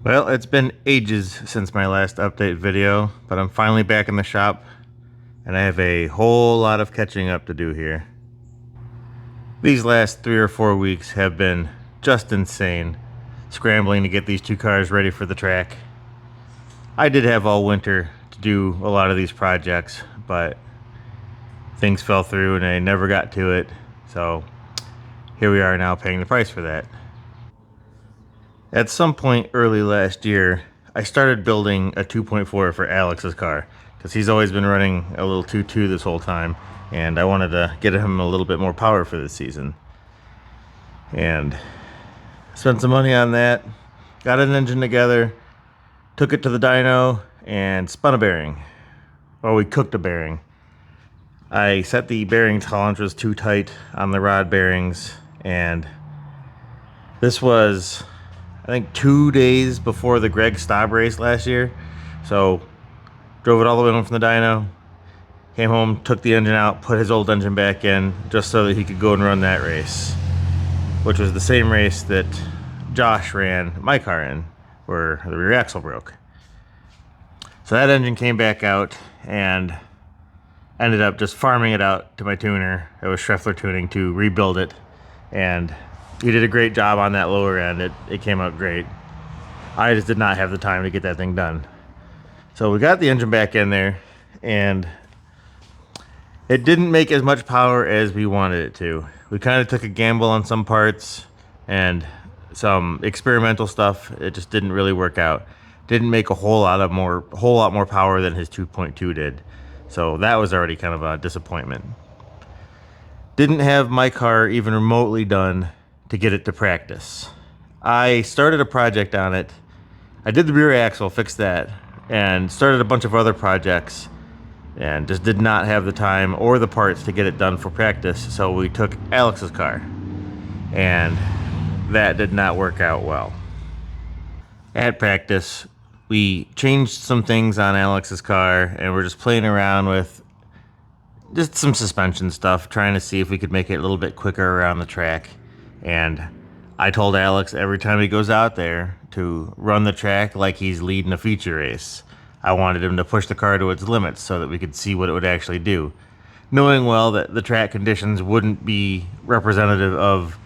Well, it's been ages since my last update video, but I'm finally back in the shop and I have a whole lot of catching up to do here. These last 3 or 4 weeks have been just insane, scrambling to get these two cars ready for the track. I did have all winter to do a lot of these projects, but things fell through and I never got to it, so here we are now paying the price for that. At some point early last year, I started building a 2.4 for Alex's car because he's always been running a little 2.2 this whole time, and I wanted to get him a little bit more power for this season. And spent some money on that, got an engine together, took it to the dyno, and spun a bearing. Or we cooked a bearing. I set the bearing tolerances too tight on the rod bearings, and this was, I think, 2 days before the Greg Staub race last year. So drove it all the way home from the dyno, came home, took the engine out, put his old engine back in just so that he could go and run that race, which was the same race that Josh ran my car in, where the rear axle broke. So that engine came back out and ended up just farming it out to my tuner. It was Scheffler Tuning to rebuild it, and he did a great job on that lower end. It came out great. I just did not have the time to get that thing done. So we got the engine back in there, and it didn't make as much power as we wanted it to. We kind of took a gamble on some parts and some experimental stuff. It just didn't really work out. Didn't make a whole lot more power than his 2.2 did. So that was already kind of a disappointment. Didn't have my car even remotely done to get it to practice. I started a project on it. I did the rear axle, fixed that, and started a bunch of other projects, and just did not have the time or the parts to get it done for practice. So we took Alex's car, and that did not work out well. At practice, we changed some things on Alex's car, and we're just playing around with just some suspension stuff, trying to see if we could make it a little bit quicker around the track. And I told Alex every time he goes out there to run the track like he's leading a feature race. I wanted him to push the car to its limits so that we could see what it would actually do, knowing well that the track conditions wouldn't be representative of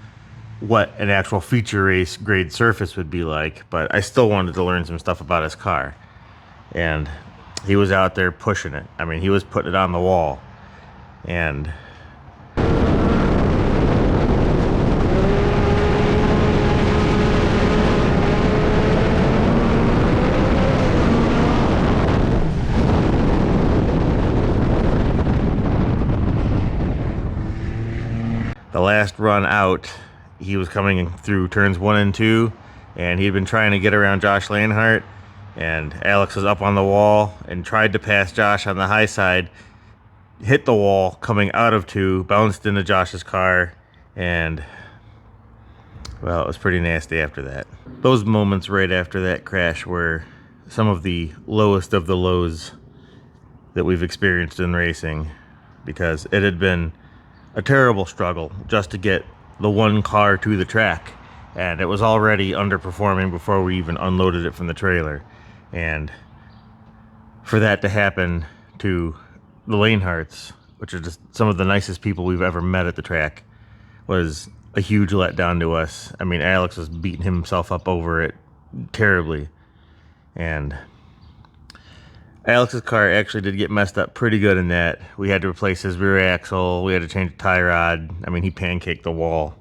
what an actual feature race grade surface would be like, but I still wanted to learn some stuff about his car. And he was out there pushing it. I mean, he was putting it on the wall. And the last run out, he was coming through turns 1 and 2, and he'd been trying to get around Josh Lanehart, and Alex was up on the wall and tried to pass Josh on the high side, hit the wall coming out of 2, bounced into Josh's car, and well, it was pretty nasty after that. Those moments right after that crash were some of the lowest of the lows that we've experienced in racing, because it had been a terrible struggle just to get the one car to the track, and it was already underperforming before we even unloaded it from the trailer. And for that to happen to the Laneharts, which are just some of the nicest people we've ever met at the track, was a huge letdown to us. I mean, Alex was beating himself up over it terribly, and Alex's car actually did get messed up pretty good in that. We had to replace his rear axle, we had to change the tie rod. I mean, he pancaked the wall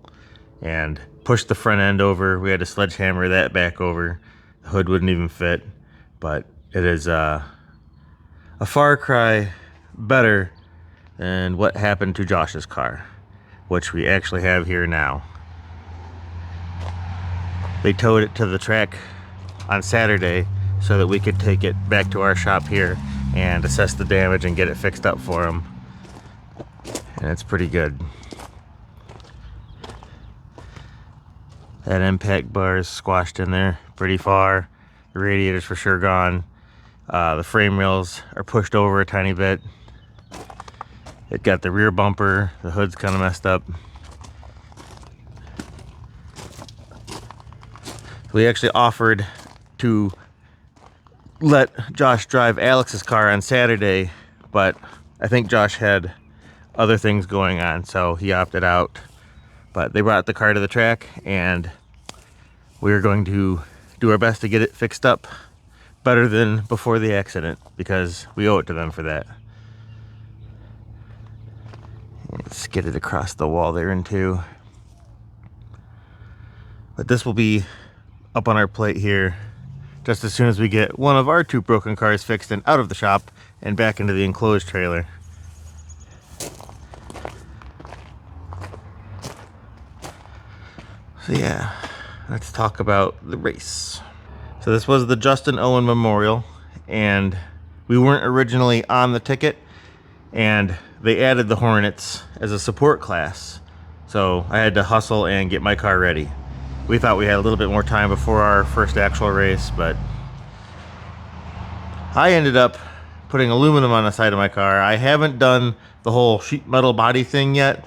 and pushed the front end over. We had to sledgehammer that back over. The hood wouldn't even fit, but it is a far cry better than what happened to Josh's car, which we actually have here now. They towed it to the track on Saturday so that we could take it back to our shop here and assess the damage and get it fixed up for him. And it's pretty good. That impact bar is squashed in there pretty far. The radiator's for sure gone. The frame rails are pushed over a tiny bit. It got the rear bumper, the hood's kind of messed up. We actually offered to let Josh drive Alex's car on Saturday, but I think Josh had other things going on, so he opted out. But they brought the car to the track, and we're going to do our best to get it fixed up better than before the accident, because we owe it to them for that. Let's get it across the wall there in two. But this will be up on our plate here just as soon as we get one of our two broken cars fixed and out of the shop and back into the enclosed trailer. So yeah, let's talk about the race. So this was the Justin Owen Memorial, and we weren't originally on the ticket, and they added the Hornets as a support class. So I had to hustle and get my car ready. We thought we had a little bit more time before our first actual race, but I ended up putting aluminum on the side of my car. I haven't done the whole sheet metal body thing yet.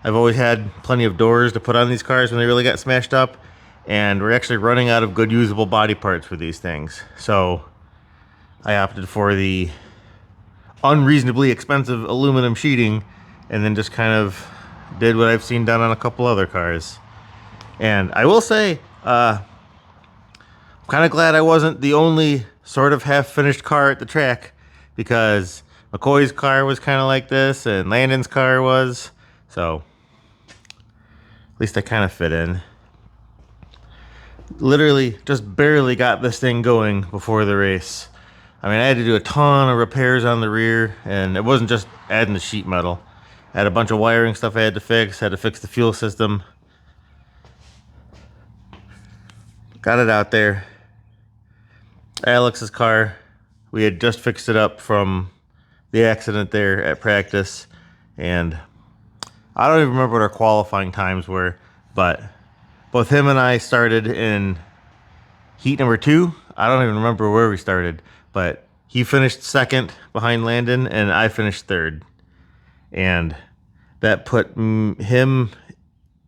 I've always had plenty of doors to put on these cars when they really got smashed up, and we're actually running out of good usable body parts for these things. So I opted for the unreasonably expensive aluminum sheeting, and then just kind of did what I've seen done on a couple other cars. And I will say, I'm kind of glad I wasn't the only sort of half-finished car at the track, because McCoy's car was kind of like this, and Landon's car was. So at least I kind of fit in. Literally just barely got this thing going before the race. I mean, I had to do a ton of repairs on the rear, and it wasn't just adding the sheet metal. I had a bunch of wiring stuff I had to fix the fuel system. Got it out there. Alex's car, we had just fixed it up from the accident there at practice, and I don't even remember what our qualifying times were, but both him and I started in heat number 2. I don't even remember where we started, but he finished second behind Landon, and I finished third. And that put him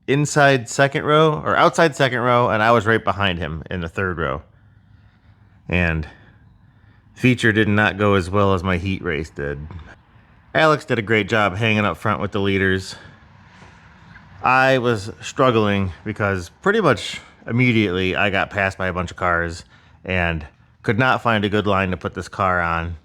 inside second row, or outside second row, and I was right behind him in the third row. And feature did not go as well as my heat race did. Alex did a great job hanging up front with the leaders. I was struggling because pretty much immediately I got passed by a bunch of cars and could not find a good line to put this car on.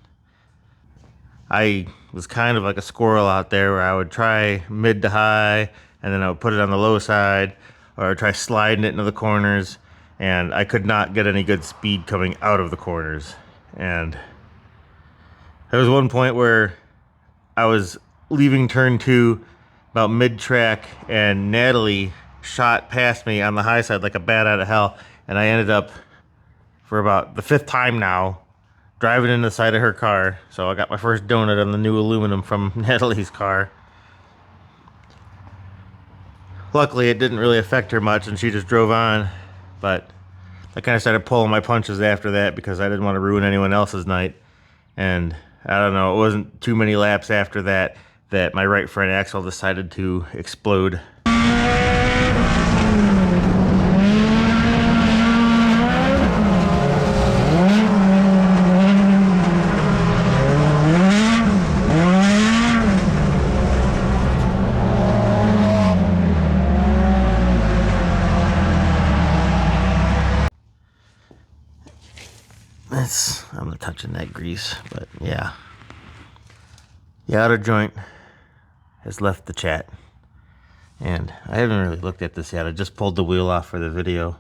I was kind of like a squirrel out there, where I would try mid to high, and then I would put it on the low side, or I would try sliding it into the corners, and I could not get any good speed coming out of the corners. And there was one point where I was leaving turn 2 about mid-track, and Natalie shot past me on the high side like a bat out of hell, and I ended up, for about the 5th time now, driving into the side of her car. So I got my first donut on the new aluminum from Natalie's car. Luckily, it didn't really affect her much, and she just drove on, but I kind of started pulling my punches after that because I didn't want to ruin anyone else's night. And I don't know, it wasn't too many laps after that my right front axle decided to explode. I'm not touching that grease, but yeah. The outer joint has left the chat. And I haven't really looked at this yet. I just pulled the wheel off for the video.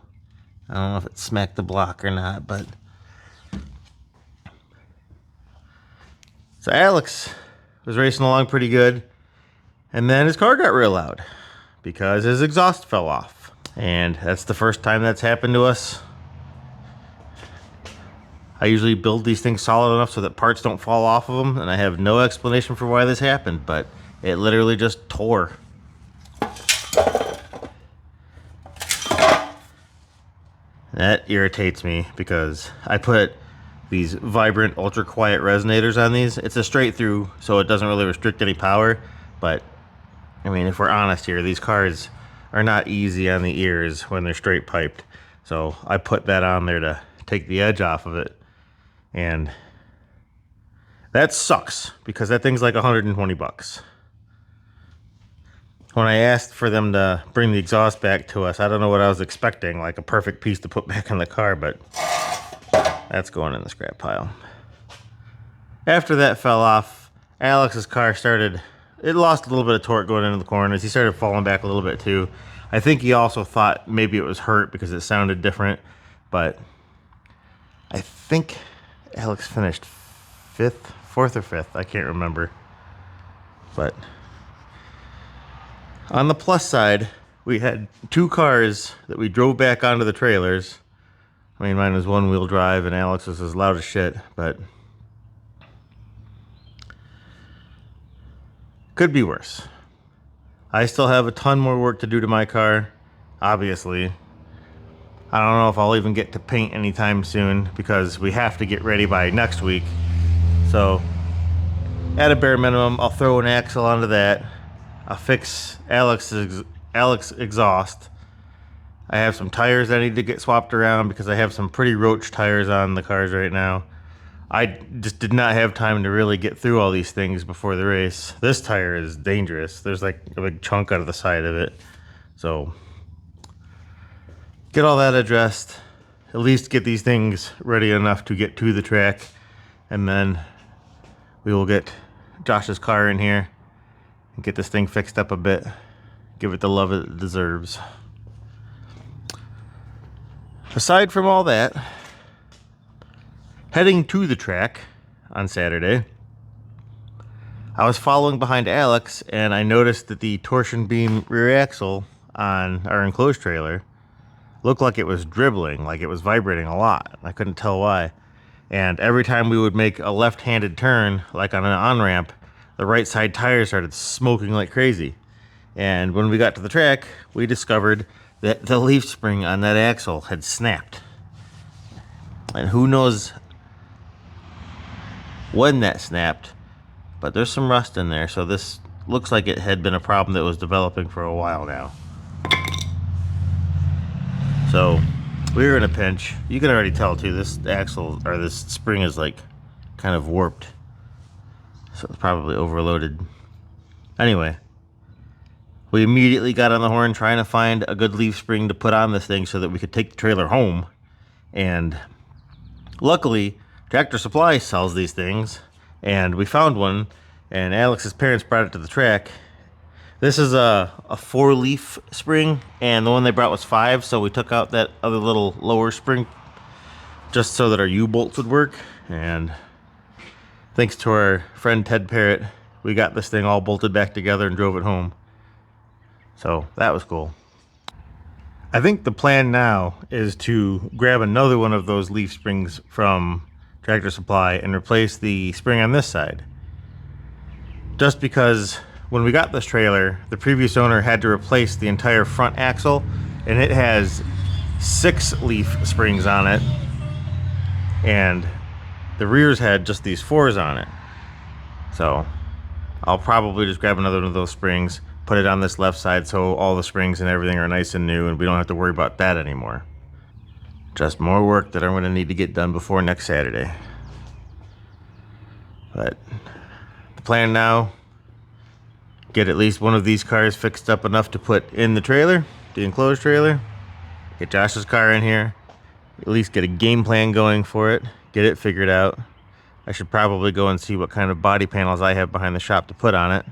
I don't know if it smacked the block or not, but... So Alex was racing along pretty good, and then his car got real loud because his exhaust fell off. And that's the first time that's happened to us. I usually build these things solid enough so that parts don't fall off of them, and I have no explanation for why this happened, but it literally just tore. That irritates me because I put these vibrant ultra quiet resonators on these. It's a straight through, so it doesn't really restrict any power, but I mean, if we're honest here, these cars are not easy on the ears when they're straight piped. So I put that on there to take the edge off of it. And that sucks because that thing's like 120 bucks. When I asked for them to bring the exhaust back to us, I don't know what I was expecting, like a perfect piece to put back in the car, but that's going in the scrap pile. After that fell off, Alex's car it lost a little bit of torque going into the corners. He started falling back a little bit too. I think he also thought maybe it was hurt because it sounded different, but I think Alex finished fourth or fifth, I can't remember. But on the plus side, we had 2 cars that we drove back onto the trailers. I mean, mine was one-wheel drive and Alex's was loud as shit, but could be worse. I still have a ton more work to do to my car, obviously. I don't know if I'll even get to paint anytime soon because we have to get ready by next week. So, at a bare minimum, I'll throw an axle onto that. I'll fix Alex's exhaust. I have some tires that I need to get swapped around because I have some pretty roach tires on the cars right now. I just did not have time to really get through all these things before the race. This tire is dangerous. There's like a big chunk out of the side of it. So, get all that addressed. At least get these things ready enough to get to the track. And then we will get Josh's car in here and get this thing fixed up a bit. Give it the love it deserves. Aside from all that, heading to the track on Saturday, I was following behind Alex and I noticed that the torsion beam rear axle on our enclosed trailer looked like it was dribbling, like it was vibrating a lot. I couldn't tell why. And every time we would make a left-handed turn, like on an on-ramp, the right side tire started smoking like crazy. And when we got to the track, we discovered that the leaf spring on that axle had snapped. And who knows when that snapped, but there's some rust in there, so this looks like it had been a problem that was developing for a while now. So we were in a pinch. You can already tell too, this axle or this spring is like kind of warped, so it's probably overloaded. Anyway, we immediately got on the horn trying to find a good leaf spring to put on this thing so that we could take the trailer home. And luckily, Tractor Supply sells these things, and we found one, and Alex's parents brought it to the track. This is a 4-leaf spring, and the one they brought was 5, so we took out that other little lower spring just so that our U-bolts would work. And thanks to our friend Ted Parrott, we got this thing all bolted back together and drove it home. So that was cool. I think the plan now is to grab another one of those leaf springs from Tractor Supply and replace the spring on this side. Just because when we got this trailer, the previous owner had to replace the entire front axle, and it has 6 leaf springs on it, and the rears had just these 4s on it. So I'll probably just grab another one of those springs, put it on this left side so all the springs and everything are nice and new and we don't have to worry about that anymore. Just more work that I'm going to need to get done before next Saturday. But the plan now, get at least one of these cars fixed up enough to put in the trailer, the enclosed trailer, get Josh's car in here, at least get a game plan going for it, get it figured out. I should probably go and see what kind of body panels I have behind the shop to put on it.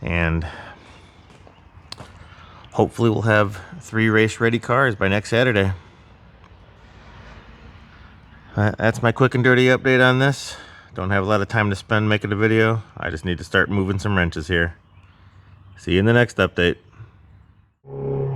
And hopefully we'll have 3 race-ready cars by next Saturday. That's my quick and dirty update on this. Don't have a lot of time to spend making a video. I just need to start moving some wrenches here. See you in the next update. Wow.